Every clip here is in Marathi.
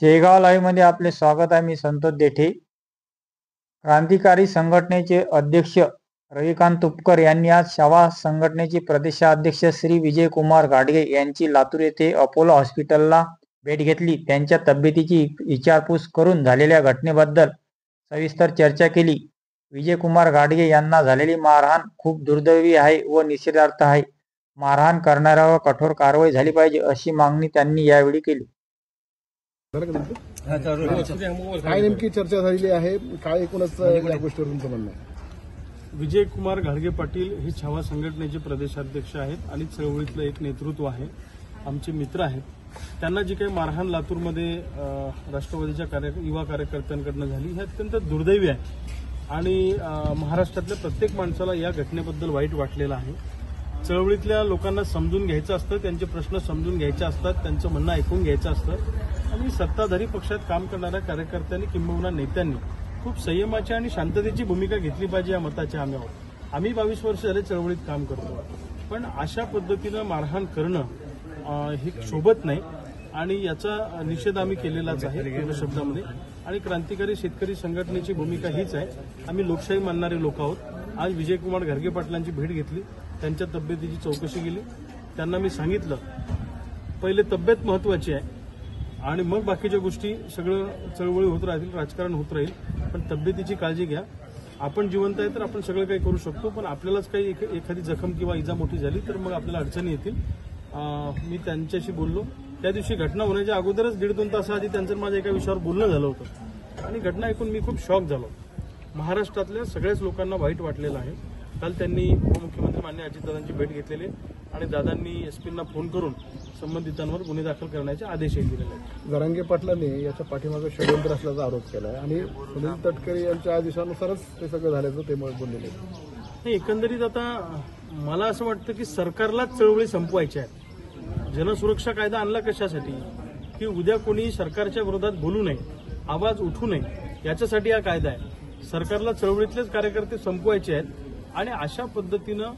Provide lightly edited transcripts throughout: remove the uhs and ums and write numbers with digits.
शेगाव लाईव्हमध्ये आपले स्वागत आहे। मी संतोष देठे। क्रांतिकारी संघटनेचे अध्यक्ष रविकांत तुपकर यांनी आज शवा संघटनेचे प्रदेशाध्यक्ष श्री विजयकुमार घाडगे यांची लातूर येथे अपोलो हॉस्पिटलला भेट घेतली। त्यांच्या तब्येतीची विचारपूस करून झालेल्या घटनेबद्दल सविस्तर चर्चा केली। विजयकुमार घाडगे यांना झालेली मारहाण खूप दुर्दैवी आहे व निषेधार्थ आहे। मारहाण करणाऱ्यावर कठोर कारवाई झाली पाहिजे अशी मागणी त्यांनी यावेळी केली। काय नेमकी चर्चा झालेली आहे, काय एकूणच या गोष्टीवर तुमचं म्हणणं आहे? विजयकुमार घाडगे पाटील हे छावा संघटनेचे प्रदेशाध्यक्ष आहेत आणि चळवळीतलं एक नेतृत्व आहे, आमचे मित्र आहेत। त्यांना जी काही मारहाण लातूरमध्ये राष्ट्रवादीच्या युवा कार्यकर्त्यांकडून झाली ही अत्यंत दुर्दैवी आहे आणि महाराष्ट्रातल्या प्रत्येक माणसाला या घटनेबद्दल वाईट वाटलेलं आहे। चळवळीतल्या लोकांना समजून घ्यायचं असतं, त्यांचे प्रश्न समजून घ्यायचे असतात, त्यांचं म्हणणं ऐकून घ्यायचं असतं आणि सत्ताधारी पक्षात काम करणाऱ्या कार्यकर्त्यांनी किंबहुना नेत्यांनी खूप संयमाची आणि शांततेची भूमिका घेतली पाहिजे या मताचे आम्ही आहोत। आम्ही 22 वर्ष झाले चळवळीत काम करतो, पण अशा पद्धतीनं मारहाण करणं हे शोभत नाही आणि याचा निषेध आम्ही केलेलाच आहे पूर्ण शब्दामध्ये। आणि क्रांतिकारी शेतकरी संघटनेची भूमिका हीच आहे, आम्ही लोकशाही मानणारे लोक आहोत। आज विजयकुमार घाडगे पाटलांची भेट घेतली, त्यांच्या तब्येतीची चौकशी केली। त्यांना मी सांगितलं पहिले तब्येत महत्वाची आहे आणि मग बाकीच्या गोष्टी सगळं चळवळी होत राहतील, राजकारण होत राहील, पण तब्येतीची काळजी घ्या। आपण जिवंत आहे तर आपण सगळं काही करू शकतो, पण आपल्यालाच काही एखादी जखम किंवा इजा मोठी झाली तर मग आपल्याला अडचणी येतील। मी त्यांच्याशी बोललो त्या दिवशी घटना होण्याच्या अगोदरच 1.5-2 तासाआधी त्यांचं माझ्या एका विषयावर बोलणं झालं होतं आणि घटना ऐकून मी खूप शॉक झालो। महाराष्ट्रातल्या सगळ्याच लोकांना वाईट वाटलेलं आहे। काल त्यांनी उपमुख्यमंत्री माननीय अजितदादांची भेट घेतलेली आणि दादांनी एसपींना फोन करून संबंधितांवर गुन्हे दाखल करण्याचे आदेशही दिलेले आहेत। जरांगे पाटलांनी याच्या पाठीमागे षडयंत्र असल्याचा आरोप केला आहे आणि सुनील तटकरे यांच्या आदेशानुसारच ते सगळं झाल्याचं ते बोललेले नाही। एकंदरीत आता मला असं वाटतं की सरकारलाच चळवळी संपवायची आहे। जनसुरक्षा कायदा आणला कशासाठी की उद्या कोणी सरकारच्या विरोधात बोलू नये, आवाज उठू नये, याच्यासाठी हा कायदा आहे। सरकारला चळवळीतलेच कार्यकर्ते संपवायचे आहेत आणि अशा पद्धतीनं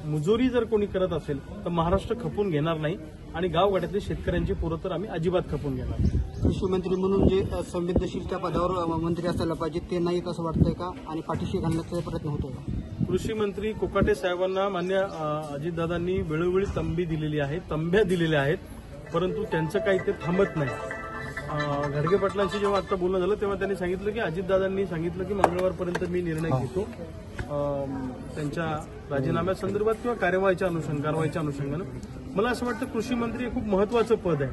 मुजोरी जर कोणी करत असेल तर महाराष्ट्र खपून घेणार नाही आणि गावगाड्यातले शेतकऱ्यांची पोरं तर आम्ही अजिबात खपून घेणार नाही। कृषी मंत्री म्हणून जे संवेदनशील त्या पदावर मंत्री असायला पाहिजे ते नाहीत असं वाटतंय का आणि पाठीशी घालण्याचा प्रयत्न होतोय का? कृषी मंत्री कोकाटे साहेबांना मान्य अजितदादांनी वेळोवेळी तंब्या दिलेल्या आहेत, परंतु त्यांचं काही ते थांबत नाही। घाडगे पाटलांशी जेव्हा आता बोलणं झालं तेव्हा त्यांनी सांगितलं की अजितदादांनी सांगितलं की मंगळवारपर्यंत मी निर्णय घेतो त्यांच्या राजीनाम्यासंदर्भात किंवा कारवाईच्या अनुषंगानं। मला असं वाटतं कृषी मंत्री हे खूप महत्वाचं पद आहे।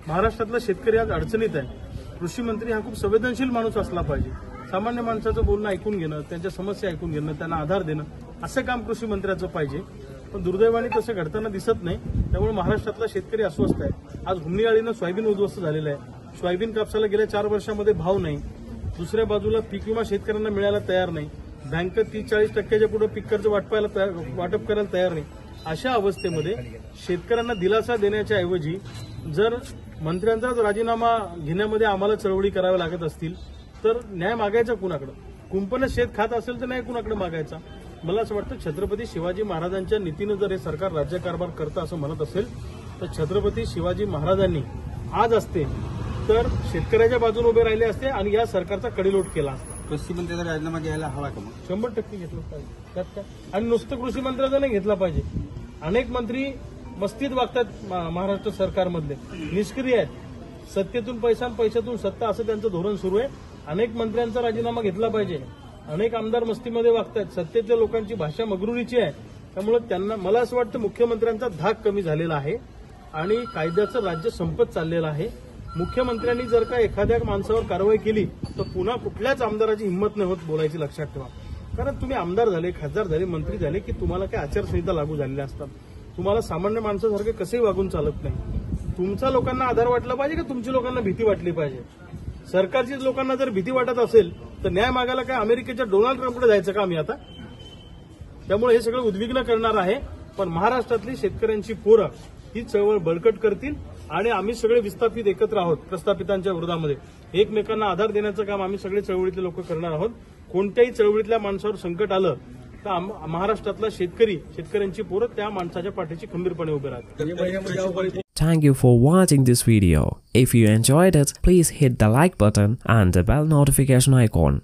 महाराष्ट्रातला शेतकरी आज अडचणीत आहे। कृषी मंत्री हा खूप संवेदनशील माणूस असला पाहिजे। सामान्य माणसाचं बोलणं ऐकून घेणं, त्यांच्या समस्या ऐकून घेणं, त्यांना आधार देणं असं काम कृषी मंत्र्याचं पाहिजे, पण दुर्दैवाने तसं घडताना दिसत नाही। त्यामुळे महाराष्ट्रातला शेतकरी अस्वस्थ आहे। आज हुमणी अळीनं सोयाबीन उद्ध्वस्त झालेलं आहे। सोयाबीन कापसाला गेल्या 4 वर्षामध्ये भाव नाही। दुसऱ्या बाजूला पीक विमा शेतकऱ्यांना मिळायला तयार नाही। बँक 30-40% पुढे पीक कर्ज वाटप करायला तयार नाही। अशा अवस्थेमध्ये शेतकऱ्यांना दिलासा देण्याच्या ऐवजी जर मंत्र्यांचाच राजीनामा घेण्यामध्ये आम्हाला चळवळी कराव्या लागत असतील तर न्याय मागायचा कुणाकडे? कुंपण शेत खात असेल तर न्याय कुणाकडे मागायचा? मला असं वाटतं छत्रपती शिवाजी महाराजांच्या नीतीनं जर हे सरकार राज्यकारभार करतं असं म्हणत असेल तर छत्रपती शिवाजी महाराजांनी आज असते तर शेतकऱ्याच्या बाजूने उभे राहिले असते आणि या सरकारचा कडेलोट केला असता। कृषी मंत्र्याचा राजीनामा घ्यायला हवा का? 100% घेतला पाहिजे त्यात काय? आणि नुसतं कृषी मंत्र्याचा नाही घेतला पाहिजे। अनेक मंत्री मस्तीत वागतात महाराष्ट्र सरकारमधले, निष्क्रिय आहेत। सत्तेतून पैसा आणि पैशातून सत्ता असं त्यांचं धोरण सुरू आहे। अनेक मंत्र्यांचा राजीनामा घेतला पाहिजे। अनेक आमदार मस्तीमध्ये वागतात, सत्तेतल्या लोकांची भाषा मगरुरीची आहे। त्यामुळे त्यांना मला असं वाटतं मुख्यमंत्र्यांचा धाक कमी झालेला आहे आणि कायद्याचं राज्य संपत चाललेलं आहे। मुख्यमंत्र्यांनी जर का एखाद्या माणसावर कारवाई केली तर पुन्हा कुठल्याच आमदाराची हिंमत नाही होत बोलायची, लक्षात ठेवा। कारण तुम्ही आमदार झाले, खासदार झाले, मंत्री झाले की तुम्हाला काय आचारसंहिता लागू झालेल्या असतात। तुम्हाला सामान्य माणसासारखे कसेही वागून चालत नाही। तुमचा लोकांना आधार वाटला पाहिजे की तुमची लोकांना भीती वाटली पाहिजे? सरकारचीच लोकांना जर भीती वाटत असेल तर न्याय मागायला काय अमेरिकेच्या डोनाल्ड ट्रम्पकडे जायचं का आम्ही आता? त्यामुळे हे सगळं उद्विग्न करणार आहे, पण महाराष्ट्रातली शेतकऱ्यांची पोरं ही चळवळ बळकट करतील आणि आम्ही सगळे विस्थापित एकत्र आहोत प्रस्थापितांच्या विरोधामध्ये। एकमेकांना आधार देण्याचं काम आम्ही सगळे चळवळीतले लोक करणार आहोत। कोणत्याही चळवळीतल्या माणसावर संकट आलं तर महाराष्ट्रातला शेतकऱ्यांची पोरं त्या माणसाच्या पाठीशी खंबीरपणे उभे राहतात। Thank you for watching this video. If you enjoyed it, please hit the like button and the bell notification icon.